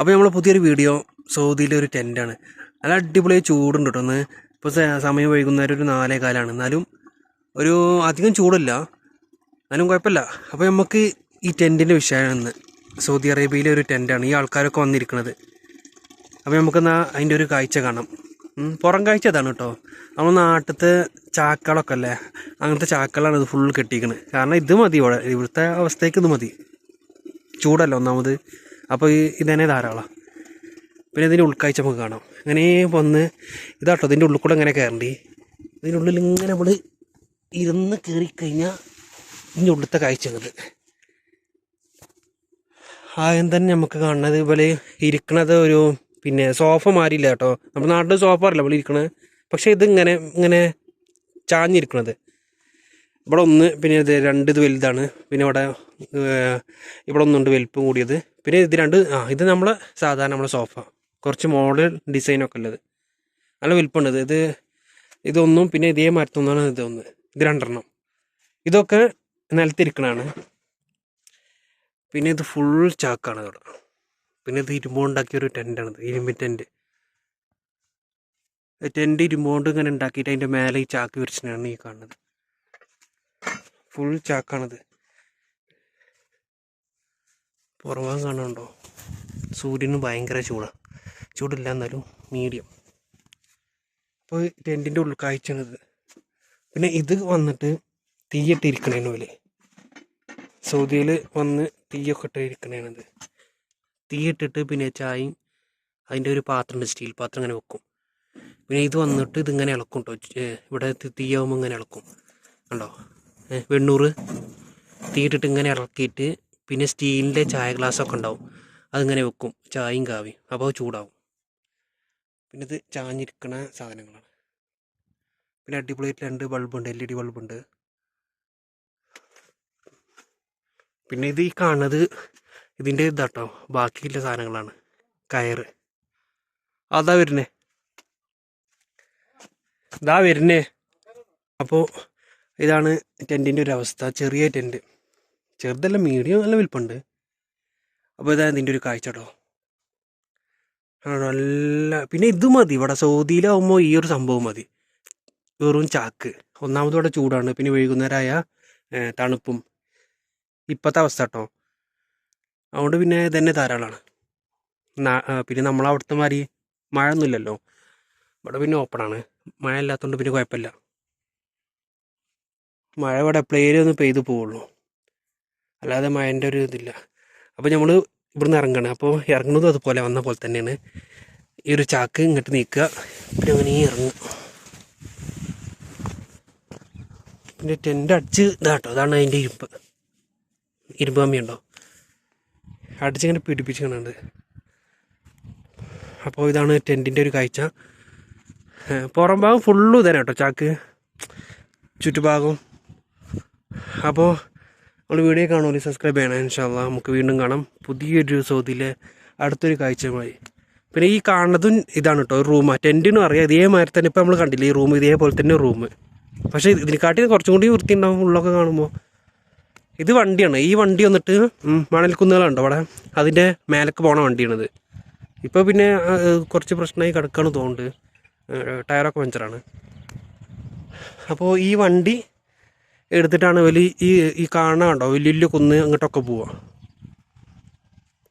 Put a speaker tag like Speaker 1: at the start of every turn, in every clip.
Speaker 1: അപ്പോൾ നമ്മൾ പുതിയൊരു വീഡിയോ സൗദിയിലെ ഒരു ടെൻറ്റാണ്. നല്ല അടിപൊളി ചൂടുണ്ട് കേട്ടോ. ഒന്ന് ഇപ്പോൾ സമയം വൈകുന്നേരം ഒരു 4:15 എന്നാലും ഒരു അധികം ചൂടില്ല, എന്നാലും കുഴപ്പമില്ല. അപ്പോൾ നമുക്ക് ഈ ടെൻറ്റിൻ്റെ വിഷയമാണ്. സൗദി അറേബ്യയിലെ ഒരു ടെൻറ്റാണ് ഈ ആൾക്കാരൊക്കെ വന്നിരിക്കുന്നത്. അപ്പോൾ നമുക്കെന്നാൽ അതിൻ്റെ ഒരു കാഴ്ച കാണാം. പുറം കാഴ്ച അതാണ് കേട്ടോ. നമ്മൾ നാട്ടിലത്തെ ചാക്കളൊക്കെ അല്ലേ, അങ്ങനത്തെ ചാക്കളാണ് ഇത് ഫുൾ കെട്ടിയിരിക്കുന്നത്. കാരണം ഇത് മതി, ഇവിടുത്തെ അവസ്ഥയ്ക്ക് ഇത് മതി. ചൂടല്ല ഒന്നാമത്, അപ്പോൾ ഇതന്നെ ധാരാളം. പിന്നെ ഇതിൻ്റെ ഉൾക്കാഴ്ച നമുക്ക് കാണാം. അങ്ങനെ വന്ന് ഇതാട്ടോ ഇതിൻ്റെ ഉള്ളിൽ കൂടെ ഇങ്ങനെ കയറേണ്ടി. ഇതിൻ്റെ ഉള്ളിൽ ഇങ്ങനെ നമ്മൾ ഇരുന്ന് കയറിക്കഴിഞ്ഞാൽ ഇതിൻ്റെ ഉള്ളിലത്തെ കാഴ്ച ഇത് ആദ്യം തന്നെ നമുക്ക് കാണുന്നത് ഇതുപോലെ ഇരിക്കണത് ഒരു പിന്നെ സോഫ മാറിയില്ല കേട്ടോ. നമ്മുടെ നാട്ടിൽ സോഫ അറിയില്ല ഇവിടെ ഇരിക്കണത്, പക്ഷേ ഇതിങ്ങനെ ഇങ്ങനെ ചാഞ്ഞിരിക്കണത്. ഇവിടെ ഒന്ന്, പിന്നെ ഇത് ഇത് വലുതാണ്. പിന്നെ ഇവിടെ ഒന്നുണ്ട് വലിപ്പം കൂടിയത്. പിന്നെ ഇത് ഇത് നമ്മളെ സാധാരണ നമ്മളെ സോഫ, കുറച്ച് മോഡൽ ഡിസൈനൊക്കെ ഉള്ളത്, നല്ല വലിപ്പമുണ്ട്. ഇതൊന്നും പിന്നെ ഇതേ മരത്തൊന്നാണ് ഇതൊന്ന്, ഇത് 2 ഇതൊക്കെ നിലത്തിരിക്കണതാണ്. പിന്നെ ഇത് ഫുൾ ചാക്കാണ് ഇവിടെ. പിന്നെ ഇത് ഇരുമ്പുണ്ടാക്കിയൊരു ടെൻറ്റാണിത്, ഇരുമ്പ് ടെൻറ്റ്. ഇരുമ്പുകൊണ്ട് ഇങ്ങനെ ഉണ്ടാക്കിയിട്ട് അതിൻ്റെ മേലെ ഈ ചാക്ക് വിരിച്ചിട്ടാണ് ഈ കാണുന്നത്. ഫുൾ ചാക്കാണിത്. പുറവാൻ കാണുന്നുണ്ടോ? സൂര്യന് ഭയങ്കര ചൂടില്ല എന്നാലും മീഡിയം. അപ്പോൾ ടെൻറ്റിൻ്റെ ഉൾക്കാഴ്ചയാണിത്. പിന്നെ ഇത് വന്നിട്ട് തീയിട്ട് ഇരിക്കണേന് പോലെ സൗദിയിൽ വന്ന് തീയൊക്കെ ഇട്ട് ഇരിക്കണേണത്. തീയിട്ടിട്ട് പിന്നെ ചായയും അതിൻ്റെ ഒരു പാത്രമുണ്ട്, സ്റ്റീൽ പാത്രം, ഇങ്ങനെ വെക്കും. പിന്നെ ഇത് വന്നിട്ട് ഇതിങ്ങനെ ഇളക്കും കേട്ടോ. ഇവിടെ തീയാവുമ്പോൾ ഇങ്ങനെ ഇളക്കും കണ്ടോ. വെണ്ണൂറ് തീയിട്ടിട്ട് ഇങ്ങനെ ഇളക്കിയിട്ട് പിന്നെ സ്റ്റീലിൻ്റെ ചായ ഗ്ലാസ്സൊക്കെ ഉണ്ടാവും, അതിങ്ങനെ വെക്കും, ചായയും കാവിയും. അപ്പോൾ ചൂടാവും. പിന്നെ ഇത് ചാഞ്ഞിരിക്കണ സാധനങ്ങളാണ്. പിന്നെ അടിപൊളിയായിട്ട് 2 ബൾബുണ്ട്, LED ബൾബുണ്ട്. പിന്നെ ഇത് ഈ കാണുന്നത് ഇതിൻ്റെ ഇതാട്ടോ, ബാക്കിയുള്ള സാധനങ്ങളാണ്. കയറ് അതാ വരുന്നേ. അപ്പോൾ ഇതാണ് ടെൻറ്റിൻ്റെ ഒരു അവസ്ഥ. ചെറിയ ടെൻറ്റ്, ചെറുതല്ല, മീഡിയം, നല്ല വലിപ്പമുണ്ട്. അപ്പോൾ ഇതാ ഇതിൻ്റെ ഒരു കാഴ്ച കേട്ടോ. നല്ല പിന്നെ ഇത് മതി. ഇവിടെ സൗദിയിലാവുമ്പോൾ ഈ ഒരു സംഭവം മതി, വെറും ചാക്ക്. ഒന്നാമത് ഇവിടെ ചൂടാണ്, പിന്നെ വൈകുന്നേരമായ തണുപ്പും ഇപ്പോഴത്തെ അവസ്ഥ കേട്ടോ. അതുകൊണ്ട് പിന്നെ ഇതന്നെ ധാരാളമാണ്. പിന്നെ നമ്മളവിടുത്തെ മാതിരി മഴ ഒന്നുമില്ലല്ലോ ഇവിടെ, പിന്നെ ഓപ്പണാണ്. മഴ ഇല്ലാത്തതുകൊണ്ട് പിന്നെ കുഴപ്പമില്ല. മഴ ഇവിടെ എപ്പോഴേലും ഒന്ന് പെയ്ത് പോവുള്ളൂ, അല്ലാതെ മഴൻ്റെ ഒരു ഇതില്ല. അപ്പോൾ നമ്മൾ ഇവിടുന്ന് ഇറങ്ങണം. അപ്പോൾ ഇറങ്ങുന്നതും അതുപോലെ വന്ന പോലെ തന്നെയാണ്. ഈ ഒരു ചാക്ക് ഇങ്ങോട്ട് നീക്കുക, പിന്നെ അങ്ങനെ ഇറങ്ങും. പിന്നെ ടെൻ്റ് അടിച്ച് ഇതാട്ടോ, അതാണ് അതിൻ്റെ ഇരുമ്പ് കമ്മിയുണ്ടോ, അടിച്ചിങ്ങനെ പിടിപ്പിച്ച് കാണുന്നുണ്ട്. അപ്പോൾ ഇതാണ് ടെൻറ്റിൻ്റെ ഒരു കാഴ്ച. പുറം ഭാഗം ഫുള്ളും ഇതന്നെ കേട്ടോ, ചാക്ക് ചുറ്റുഭാഗം. അപ്പോൾ നമ്മൾ വീഡിയോ കാണുമല്ലോ, സബ്സ്ക്രൈബ് ചെയ്യണം. ഇൻഷാ അല്ലാഹ് നമുക്ക് വീണ്ടും കാണാം പുതിയൊരു സൗദിയിലെ അടുത്തൊരു കാഴ്ചയുമായി. പിന്നെ ഈ കാണുന്നതും ഇതാണ് കേട്ടോ, ഒരു റൂമാണ്. ടെൻറ്റിനും അറിയാം ഇതേമാതിരി തന്നെ. ഇപ്പോൾ നമ്മൾ കണ്ടില്ലേ ഈ റൂം, ഇതേപോലെ തന്നെ റൂം. പക്ഷേ ഇതിനെക്കാട്ടി കുറച്ചും കൂടി വൃത്തി ഉണ്ടാവും ഉള്ളൊക്കെ കാണുമ്പോൾ. ഇത് വണ്ടിയാണ്. ഈ വണ്ടി വന്നിട്ട് മണൽക്കുന്നുകളുണ്ടോ അവിടെ, അതിൻ്റെ മേലേക്ക് പോണ വണ്ടിയാണിത്. ഇപ്പോൾ പിന്നെ കുറച്ച് പ്രശ്നമായി കിടക്കുകയാണ് തോന്നുന്നുണ്ട്, ടയറൊക്കെ പഞ്ചറാണ്. അപ്പോൾ ഈ വണ്ടി എടുത്തിട്ടാണ് ഈ കാണാൻ കണ്ടോ വലിയ കുന്ന് അങ്ങോട്ടൊക്കെ പോവുക,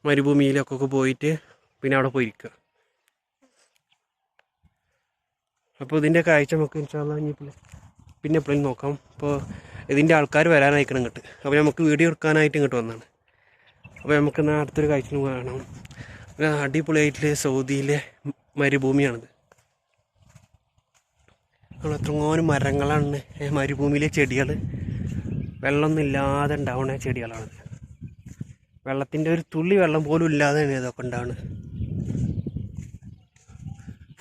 Speaker 1: മരുഭൂമിയിലൊക്കെ പോയിട്ട് പിന്നെ അവിടെ പോയിരിക്കുക. അപ്പോൾ ഇതിൻ്റെ കാഴ്ച നമുക്ക് ഇൻഷാ അല്ലാഹ് ഇനി പിന്നെ എപ്പോഴും നോക്കാം. അപ്പോൾ ഇതിൻ്റെ ആൾക്കാർ വരാനായിക്കണം ഇങ്ങോട്ട്. അപ്പോൾ നമുക്ക് വീഡിയോ എടുക്കാനായിട്ട് ഇങ്ങോട്ട് വന്നതാണ്. അപ്പോൾ നമുക്ക് എന്നാൽ അടുത്തൊരു കാഴ്ച കാണാം. അടിപൊളിയായിട്ട് സൗദിയിലെ മരുഭൂമിയാണിത്. എത്രങ്ങാനും മരങ്ങളാണ്, മരുഭൂമിയിലെ ചെടികൾ, വെള്ളമൊന്നും ഇല്ലാതെ ഉണ്ടാവുന്ന ചെടികളാണിത്. വെള്ളത്തിൻ്റെ ഒരു തുള്ളി വെള്ളം പോലും ഇല്ലാതെയാണ് ഇതൊക്കെ ഉണ്ടാവുന്നത്.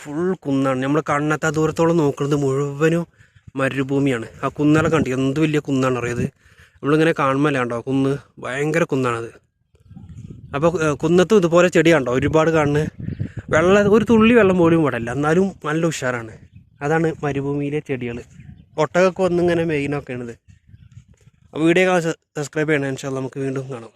Speaker 1: ഫുൾ കുന്നാണ്. നമ്മൾ കണ്ണത്ത ദൂരത്തോളം നോക്കുന്നത് മുഴുവനും മരുഭൂമിയാണ്. ആ കുന്നല കണ്ടി, എന്ത് വലിയ കുന്നാണ് അറിയത്. നമ്മളിങ്ങനെ കാണുമല്ല കണ്ടോ, കുന്ന് ഭയങ്കര കുന്നാണത്. അപ്പോൾ കുന്നത്തും ഇതുപോലെ ചെടി കണ്ടോ ഒരുപാട് കാണുന്നത്. ഒരു തുള്ളി വെള്ളം പോലും വിടല്ല, എന്നാലും നല്ല ഉഷാറാണ്. അതാണ് മരുഭൂമിയിലെ ചെടികൾ. ഒട്ടകമൊക്കെ വന്നിങ്ങനെ മെയിനൊക്കെയാണിത്. അപ്പോൾ വീഡിയോ സബ്സ്ക്രൈബ് ചെയ്യണം. ഇൻഷാ അല്ലാഹ് നമുക്ക് വീണ്ടും കാണാം.